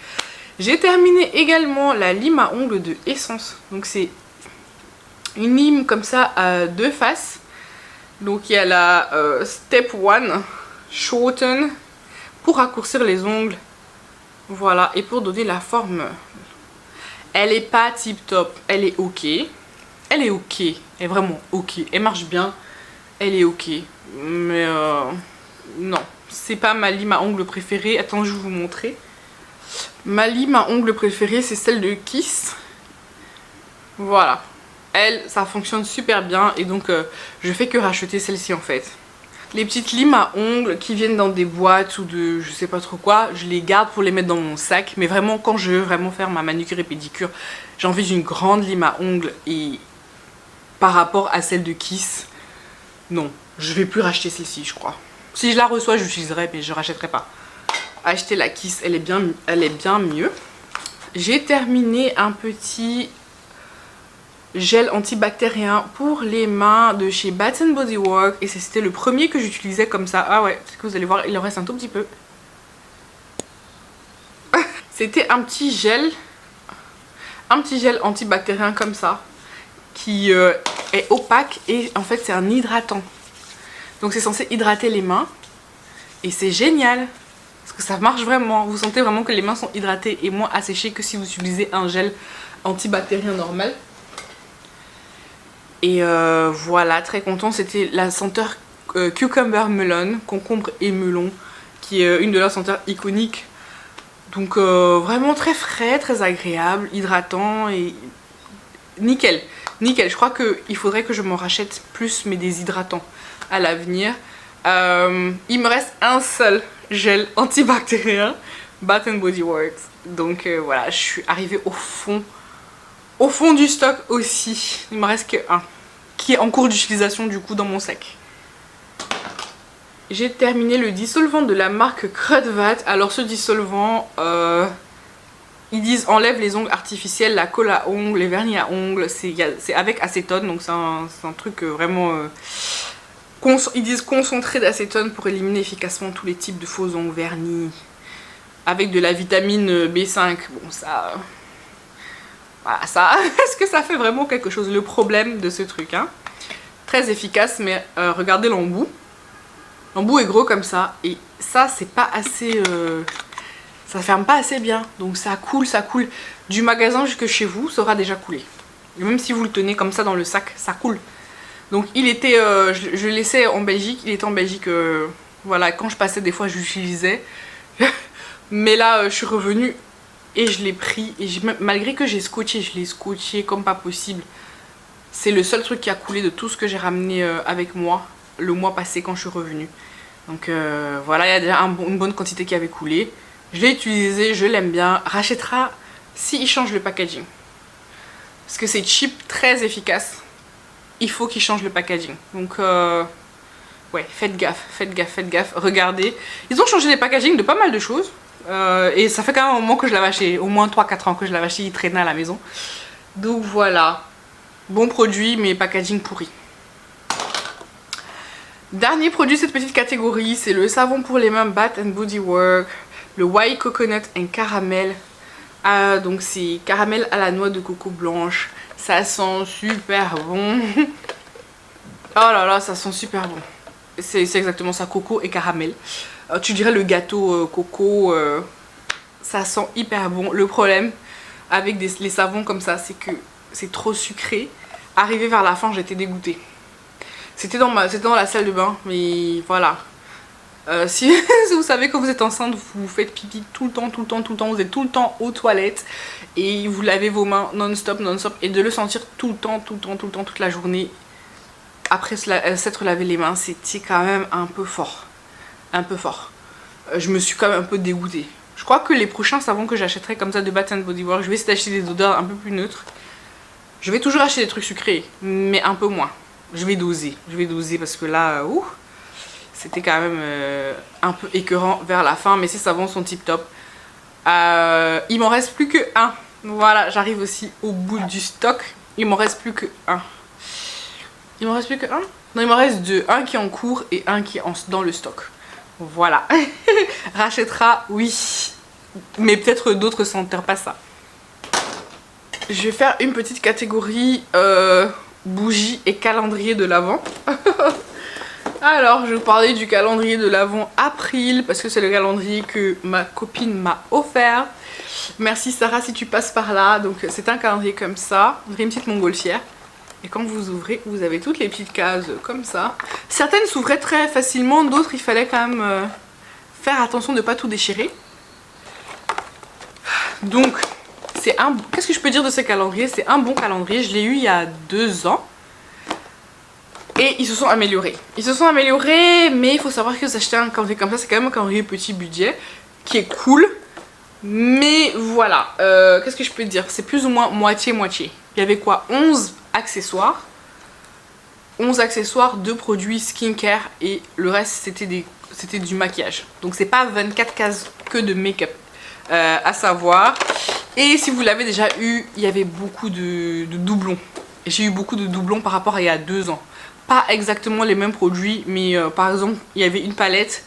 J'ai terminé également la lime à ongles de Essence. Donc c'est une lime comme ça à deux faces. Donc il y a la Step 1 Shorten pour raccourcir les ongles. Voilà, et pour donner la forme. Elle est pas tip top, elle est ok. Elle est ok, elle est vraiment ok. Elle marche bien, elle est ok. Mais non, c'est pas ma lime à ongles préférée. Attends, je vais vous montrer. Ma lime à ongles préférée, c'est celle de Kiss. Voilà. Elle, ça fonctionne super bien et donc je fais que racheter celle-ci en fait. Les petites limes à ongles qui viennent dans des boîtes ou de je sais pas trop quoi, je les garde pour les mettre dans mon sac. Mais vraiment quand je veux vraiment faire ma manucure et pédicure, j'ai envie d'une grande lime à ongles. Et par rapport à celle de Kiss, non, je vais plus racheter celle-ci je crois. Si je la reçois, j'utiliserai mais je rachèterai pas. Acheter la Kiss, elle est bien mieux. J'ai terminé un petit gel antibactérien pour les mains de chez Bath Body Works et c'était le premier que j'utilisais comme ça. Ah ouais, parce que vous allez voir, il en reste un tout petit peu. C'était un petit gel antibactérien comme ça qui est opaque et en fait c'est un hydratant. Donc c'est censé hydrater les mains et c'est génial parce que ça marche vraiment. Vous sentez vraiment que les mains sont hydratées et moins asséchées que si vous utilisez un gel antibactérien normal. Et voilà, très content. C'était la senteur Cucumber Melon, concombre et melon, qui est une de leurs senteurs iconiques. Donc vraiment très frais, très agréable, hydratant et nickel. Nickel, je crois qu'il faudrait que je m'en rachète plus, mais des hydratants à l'avenir. Il me reste un seul gel antibactérien, Bath Body Works. Donc voilà, je suis arrivée au fond du stock aussi. Il me reste que un qui est en cours d'utilisation du coup dans mon sac. J'ai terminé le dissolvant de la marque Crudvat. Alors ce dissolvant, ils disent enlève les ongles artificiels, la colle à ongles, les vernis à ongles. C'est avec acétone, donc c'est un truc vraiment... ils disent concentré d'acétone pour éliminer efficacement tous les types de faux ongles vernis. Avec de la vitamine B5. Bon ça... Voilà, ça, est-ce que ça fait vraiment quelque chose? Le problème de ce truc, hein. Très efficace, mais regardez l'embout. L'embout est gros comme ça, et ça, c'est pas assez... ça ferme pas assez bien, donc ça coule. Du magasin jusque chez vous, ça aura déjà coulé. Et même si vous le tenez comme ça dans le sac, ça coule. Donc il était... je le laissais en Belgique, il était en Belgique... voilà, quand je passais, des fois, je l'utilisais. Mais là, je suis revenue... Et je l'ai pris, et malgré que j'ai scotché, je l'ai scotché comme pas possible. C'est le seul truc qui a coulé de tout ce que j'ai ramené avec moi le mois passé quand je suis revenue. Donc voilà, il y a déjà une bonne quantité qui avait coulé. Je l'ai utilisé, je l'aime bien. Rachètera si il change le packaging. Parce que c'est cheap, très efficace. Il faut qu'il change le packaging. Donc ouais, faites gaffe. Regardez. Ils ont changé les packagings de pas mal de choses. Et ça fait quand même un moment que je l'avais acheté, au moins 3-4 ans que je l'avais acheté, il traînait à la maison. Donc voilà, bon produit mais packaging pourri. Dernier produit de cette petite catégorie, c'est le savon pour les mains Bath Body Works, le White Coconut and Caramel. Donc c'est caramel à la noix de coco blanche, ça sent super bon. Oh là là, ça sent super bon. C'est exactement ça, coco et caramel. Tu dirais le gâteau coco, ça sent hyper bon. Le problème avec les savons comme ça, c'est que c'est trop sucré. Arrivé vers la fin, j'étais dégoûtée. C'était dans la salle de bain, mais voilà. Si vous savez que vous êtes enceinte, vous faites pipi tout le temps, vous êtes tout le temps aux toilettes et vous lavez vos mains non-stop, et de le sentir tout le temps, toute la journée après s'être lavé les mains, c'était quand même un peu fort. Je me suis quand même un peu dégoûtée. Je crois que les prochains savons que j'achèterai comme ça de Bath Body Works, je vais essayer d'acheter des odeurs un peu plus neutres. Je vais toujours acheter des trucs sucrés, mais un peu moins. Je vais doser parce que là, c'était quand même un peu écœurant vers la fin, mais ces savons sont tip top. Il m'en reste plus que un. Voilà, j'arrive aussi au bout du stock. Il m'en reste plus que un. Il m'en reste plus que un? Non, il m'en reste deux. Un qui est en cours et un qui est dans le stock. Voilà. Rachètera, oui. Mais peut-être d'autres senteurs, pas ça. Je vais faire une petite catégorie bougies et calendrier de l'Avent. Alors, je vais vous parler du calendrier de l'Avent April parce que c'est le calendrier que ma copine m'a offert. Merci Sarah si tu passes par là. Donc c'est un calendrier comme ça, une petite montgolfière. Et quand vous ouvrez, vous avez toutes les petites cases comme ça. Certaines s'ouvraient très facilement, d'autres il fallait quand même faire attention de ne pas tout déchirer. Donc, qu'est-ce que je peux dire de ce calendrier? C'est un bon calendrier, je l'ai eu il y a 2 ans. Et ils se sont améliorés. Ils se sont améliorés, mais il faut savoir que s'acheter un calendrier comme ça, c'est quand même un calendrier petit budget, qui est cool. Mais voilà, qu'est-ce que je peux dire? C'est plus ou moins moitié-moitié. Il y avait quoi? 11 accessoires. 11 accessoires, 2 produits skincare et le reste c'était du maquillage. Donc c'est pas 24 cases que de make-up à savoir. Et si vous l'avez déjà eu, il y avait beaucoup de doublons. J'ai eu beaucoup de doublons par rapport à il y a 2 ans. Pas exactement les mêmes produits, mais par exemple, il y avait une palette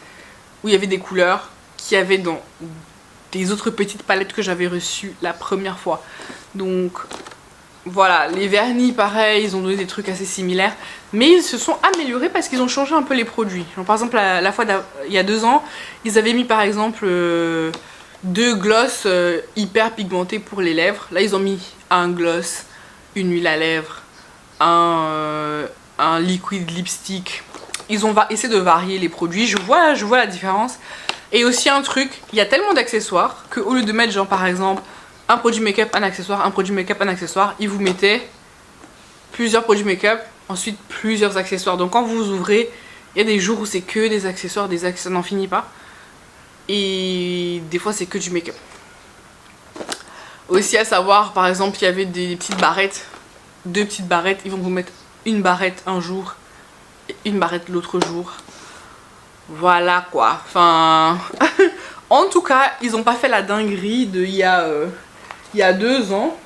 où il y avait des couleurs qu'il y avait dans des autres petites palettes que j'avais reçues la première fois. Donc voilà, les vernis pareil, ils ont donné des trucs assez similaires, mais ils se sont améliorés parce qu'ils ont changé un peu les produits. Genre, par exemple, la fois il y a 2 ans, ils avaient mis par exemple 2 gloss hyper pigmentés pour les lèvres. Là, ils ont mis un gloss, une huile à lèvres, un liquide lipstick. Ils ont essayé de varier les produits. Je vois la différence. Et aussi un truc, il y a tellement d'accessoires qu'au lieu de mettre genre par exemple un produit make-up, un accessoire, un produit make-up, un accessoire, ils vous mettaient plusieurs produits make-up, ensuite plusieurs accessoires. Donc quand vous ouvrez, il y a des jours où c'est que des accessoires, ça n'en finit pas. Et des fois c'est que du make-up. Aussi à savoir, par exemple, il y avait des petites barrettes, 2 petites barrettes, ils vont vous mettre une barrette un jour et une barrette l'autre jour. Voilà quoi, enfin... En tout cas, ils n'ont pas fait la dinguerie de il y a 2 ans.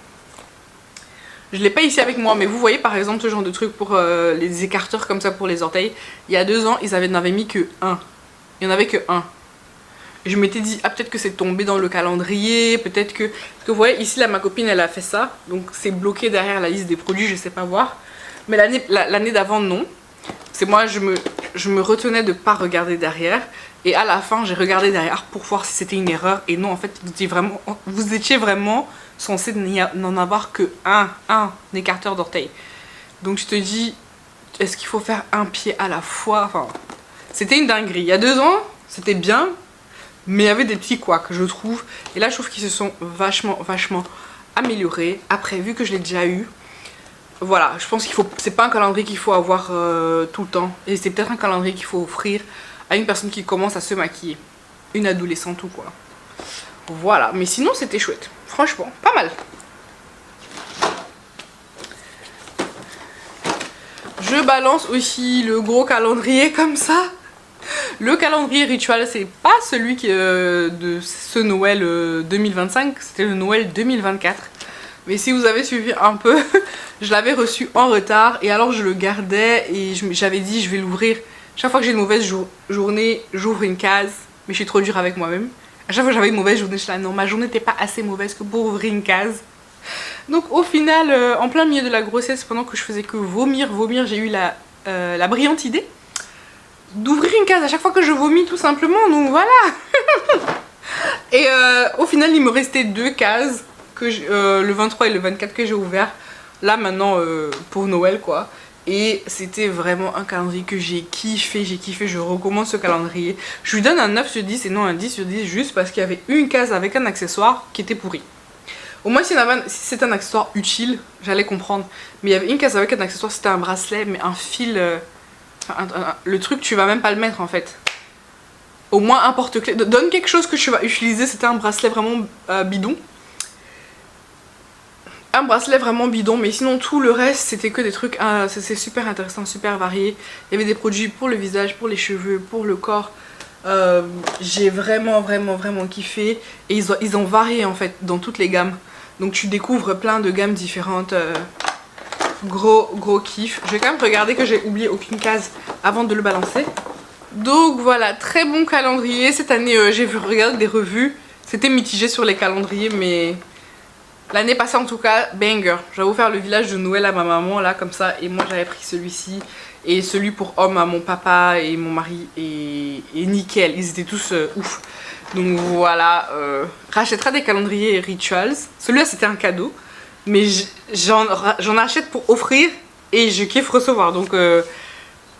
Je l'ai pas ici avec moi, mais vous voyez par exemple ce genre de truc pour les écarteurs comme ça pour les orteils. Il y a 2 ans, ils n'avaient mis que un. Il n'y en avait que un. Je m'étais dit, ah peut-être que c'est tombé dans le calendrier, peut-être que... Parce que vous voyez, ici là, ma copine, elle a fait ça. Donc c'est bloqué derrière la liste des produits, je sais pas voir. Mais l'année d'avant, non. C'est moi, je me retenais de pas regarder derrière. Et à la fin, j'ai regardé derrière pour voir si c'était une erreur. Et non, en fait, vous étiez vraiment censé n'en avoir que un écarteur d'orteil. Donc je te dis, est-ce qu'il faut faire un pied à la fois? Enfin, c'était une dinguerie. Il y a 2 ans, c'était bien. Mais il y avait des petits couacs, je trouve. Et là, je trouve qu'ils se sont vachement améliorés. Après, vu que je l'ai déjà eu, voilà, je pense qu'il faut... C'est pas un calendrier qu'il faut avoir tout le temps. Et c'est peut-être un calendrier qu'il faut offrir à une personne qui commence à se maquiller. Une adolescente ou quoi. Voilà, mais sinon c'était chouette. Franchement, pas mal. Je balance aussi le gros calendrier comme ça. Le calendrier rituel, c'est pas celui de ce Noël 2025, c'était le Noël 2024. Mais si vous avez suivi un peu, je l'avais reçu en retard et alors je le gardais et j'avais dit je vais l'ouvrir. Chaque fois que j'ai une mauvaise journée, j'ouvre une case, mais je suis trop dure avec moi-même. À chaque fois que j'avais une mauvaise journée, je suis là, non, ma journée n'était pas assez mauvaise que pour ouvrir une case. Donc au final, en plein milieu de la grossesse, pendant que je faisais que vomir, j'ai eu la brillante idée d'ouvrir une case à chaque fois que je vomis tout simplement, donc voilà. Et au final il me restait 2 cases, le 23 et le 24 que j'ai ouvert là maintenant pour Noël quoi. Et c'était vraiment un calendrier que j'ai kiffé, je recommande ce calendrier. Je lui donne un 9 sur 10 et non un 10 sur 10 juste parce qu'il y avait une case avec un accessoire qui était pourri. Au moins si c'était un accessoire utile, j'allais comprendre. Mais il y avait une case avec un accessoire, c'était un bracelet, mais un fil... le truc tu vas même pas le mettre en fait. Au moins un porte-clés, donne quelque chose que tu vas utiliser. C'était un bracelet vraiment bidon. Un bracelet vraiment bidon, mais sinon tout le reste c'était que des trucs, c'est super intéressant, super varié. Il y avait des produits pour le visage, pour les cheveux, pour le corps. J'ai vraiment kiffé. Et ils ont varié en fait dans toutes les gammes. Donc tu découvres plein de gammes différentes. Gros kiff. Je vais quand même regarder que j'ai oublié aucune case avant de le balancer. Donc voilà, très bon calendrier. Cette année j'ai regardé des revues. C'était mitigé sur les calendriers, mais L'année passée en tout cas, banger. J'avais offert le village de Noël à ma maman là comme ça et moi j'avais pris celui-ci et celui pour homme à mon papa et mon mari et nickel, ils étaient tous ouf. Donc voilà, rachètera des calendriers Rituals. Celui-là c'était un cadeau mais j'en achète pour offrir et je kiffe recevoir. Donc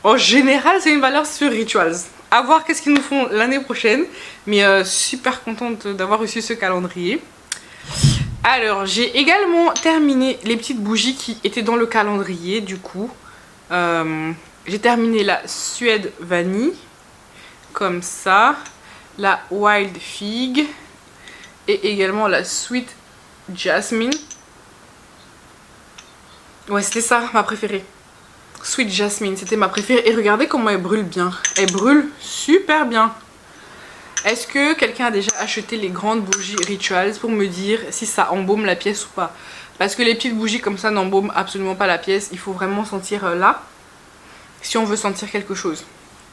en général c'est une valeur sur Rituals. À voir qu'est-ce qu'ils nous font l'année prochaine, mais super contente d'avoir reçu ce calendrier. Alors, j'ai également terminé les petites bougies qui étaient dans le calendrier, du coup. J'ai terminé la Suède Vanille, comme ça. La Wild Fig. Et également la Sweet Jasmine. Ouais, c'était ça, ma préférée. Sweet Jasmine, c'était ma préférée. Et regardez comment elle brûle bien. Elle brûle super bien. Est-ce que quelqu'un a déjà acheté les grandes bougies Rituals pour me dire si ça embaume la pièce ou pas? Parce que les petites bougies comme ça n'embaument absolument pas la pièce. Il faut vraiment sentir là si on veut sentir quelque chose.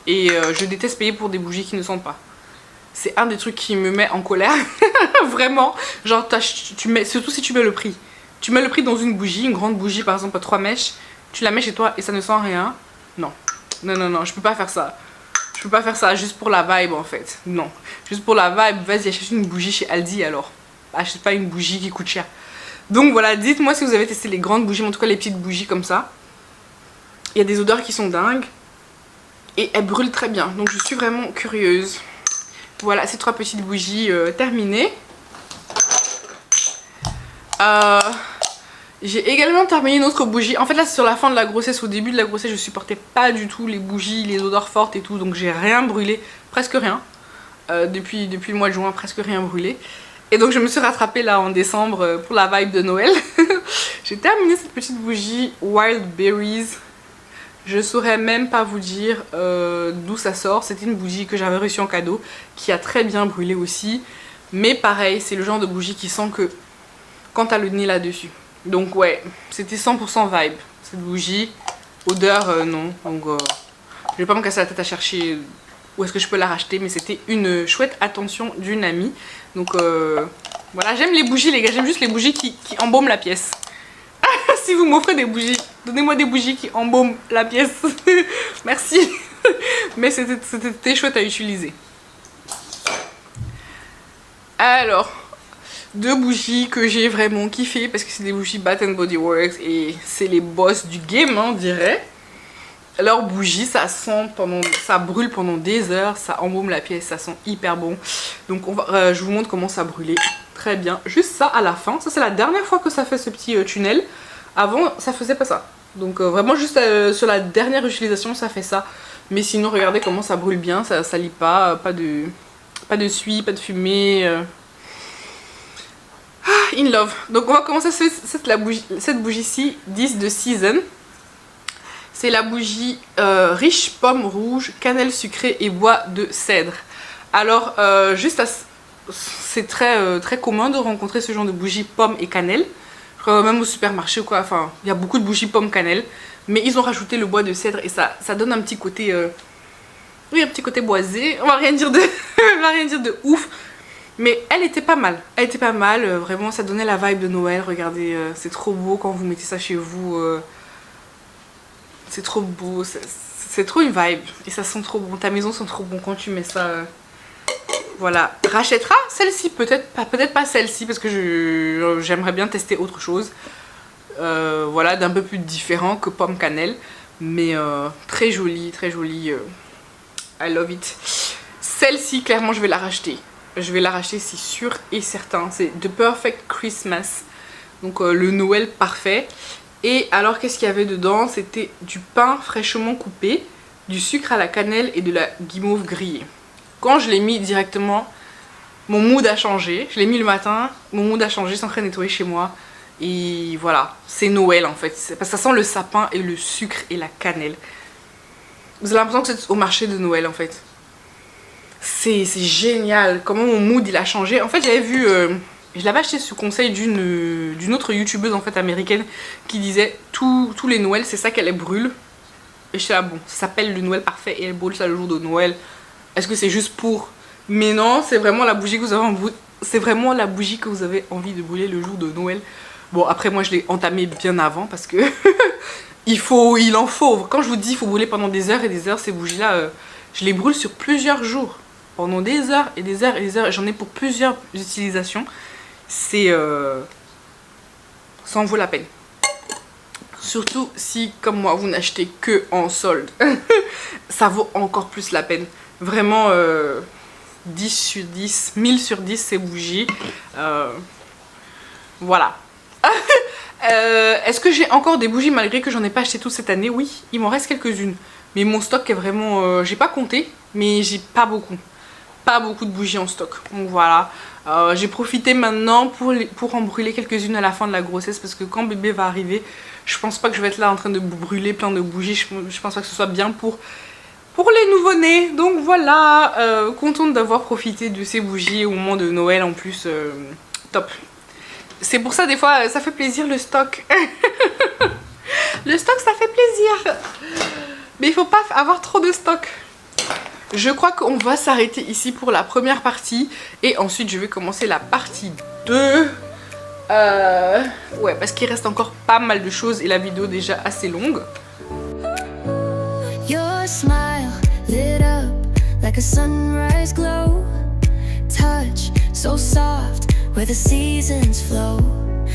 Et je déteste payer pour des bougies qui ne sentent pas. C'est un des trucs qui me met en colère. Vraiment. Genre, surtout si tu mets le prix. Tu mets le prix dans une bougie, une grande bougie par exemple à 3 mèches. Tu la mets chez toi et ça ne sent rien. Non. Non, non, non, je peux pas faire ça. Je peux pas faire ça juste pour la vibe en fait. Non. Juste pour la vibe, vas-y achète une bougie chez Aldi alors. Achète pas une bougie qui coûte cher. Donc voilà, dites-moi si vous avez testé les grandes bougies, mais en tout cas les petites bougies comme ça. Il y a des odeurs qui sont dingues. Et elles brûlent très bien. Donc je suis vraiment curieuse. Voilà, ces 3 petites bougies terminées. J'ai également terminé une autre bougie. En fait là c'est sur la fin de la grossesse. Au début de la grossesse je supportais pas du tout les bougies, les odeurs fortes et tout. Donc j'ai rien brûlé, presque rien. Depuis le mois de juin, presque rien brûlé. Et donc je me suis rattrapée là en décembre pour la vibe de Noël. J'ai terminé cette petite bougie Wild Berries. Je saurais même pas vous dire d'où ça sort. C'était une bougie que j'avais reçue en cadeau, qui a très bien brûlé aussi. Mais pareil, c'est le genre de bougie qui sent que quand t'as le nez là-dessus. Donc ouais, c'était 100% vibe. Cette bougie, odeur non. Donc je vais pas me casser la tête à chercher où est-ce que je peux la racheter. Mais c'était une chouette attention d'une amie. Donc voilà, j'aime les bougies les gars. J'aime juste les bougies qui embaument la pièce. Si vous m'offrez des bougies, donnez-moi des bougies qui embaument la pièce. Merci. Mais c'était chouette à utiliser. Alors, 2 bougies que j'ai vraiment kiffé parce que c'est des bougies Bath & Body Works et c'est les boss du game, on dirait. Leurs bougies, ça brûle pendant des heures, ça embaume la pièce, ça sent hyper bon. Donc je vous montre comment ça brûlait. Très bien. Juste ça à la fin. Ça c'est la dernière fois que ça fait ce petit tunnel. Avant ça faisait pas ça. Donc vraiment juste sur la dernière utilisation ça fait ça. Mais sinon regardez comment ça brûle bien, ça salit pas, pas de suie, pas de fumée. In love. Donc on va commencer cette bougie-ci, 10 de Season. C'est la bougie riche pomme rouge, cannelle sucrée et bois de cèdre. Alors c'est très commun de rencontrer ce genre de bougie pomme et cannelle. Même au supermarché ou quoi, enfin il y a beaucoup de bougies pomme cannelle. Mais ils ont rajouté le bois de cèdre et ça donne un petit côté... oui, un petit côté boisé. On va rien dire de ouf. Mais elle était pas mal. Elle était pas mal. Vraiment, ça donnait la vibe de Noël. Regardez, c'est trop beau quand vous mettez ça chez vous. C'est trop beau. C'est trop une vibe. Et ça sent trop bon. Ta maison sent trop bon quand tu mets ça. Voilà. Rachètera celle-ci. Peut-être pas celle-ci parce que j'aimerais bien tester autre chose. Voilà, d'un peu plus différent que pomme cannelle. Mais très jolie, très jolie. I love it. Celle-ci, clairement, je vais la racheter. Je vais la racheter, c'est sûr et certain. C'est The Perfect Christmas. Donc le Noël parfait. Et alors qu'est-ce qu'il y avait dedans? C'était du pain fraîchement coupé, du sucre à la cannelle et de la guimauve grillée. Quand je l'ai mis directement, mon mood a changé. Je l'ai mis le matin, mon mood a changé, c'est en train de nettoyer chez moi. Et voilà, c'est Noël en fait. Parce que ça sent le sapin et le sucre et la cannelle. Vous avez l'impression que c'est au marché de Noël en fait. C'est génial, comment mon mood il a changé. En fait j'avais vu, je l'avais acheté sous conseil d'une autre youtubeuse en fait américaine qui disait tous les Noëls c'est ça qu'elle brûle. Et je suis là bon, ça s'appelle le Noël parfait et elle brûle ça le jour de Noël. Est-ce que c'est juste pour? Mais non, c'est vraiment la bougie que vous avez c'est vraiment la bougie que vous avez envie de brûler le jour de Noël. Bon, après moi je l'ai entamée bien avant parce que il en faut. Quand je vous dis il faut brûler pendant des heures et des heures, ces bougies-là, je les brûle sur plusieurs jours. Pendant des heures et des heures et des heures. J'en ai pour plusieurs utilisations. C'est... ça en vaut la peine. Surtout si, comme moi, vous n'achetez que en solde. Ça vaut encore plus la peine. Vraiment, 10 sur 10, 1000 sur 10 ces bougies. Voilà. Est-ce que j'ai encore des bougies malgré que j'en ai pas acheté toutes cette année? Oui, il m'en reste quelques-unes. Mais mon stock est vraiment... j'ai pas compté, mais j'ai pas beaucoup. Pas beaucoup de bougies en stock. Donc voilà. J'ai profité maintenant pour en brûler quelques-unes à la fin de la grossesse. Parce que quand bébé va arriver, je pense pas que je vais être là en train de brûler plein de bougies. Je pense pas que ce soit bien pour les nouveau-nés. Donc voilà. Contente d'avoir profité de ces bougies au moment de Noël en plus. Top. C'est pour ça des fois ça fait plaisir le stock. Le stock ça fait plaisir. Mais il faut pas avoir trop de stock. Je crois qu'on va s'arrêter ici pour la première partie. Et ensuite je vais commencer la partie 2. Ouais, parce qu'il reste encore pas mal de choses et la vidéo est déjà assez longue. Your smile lit up like a sunrise glow. Touch so soft where the seasons flow.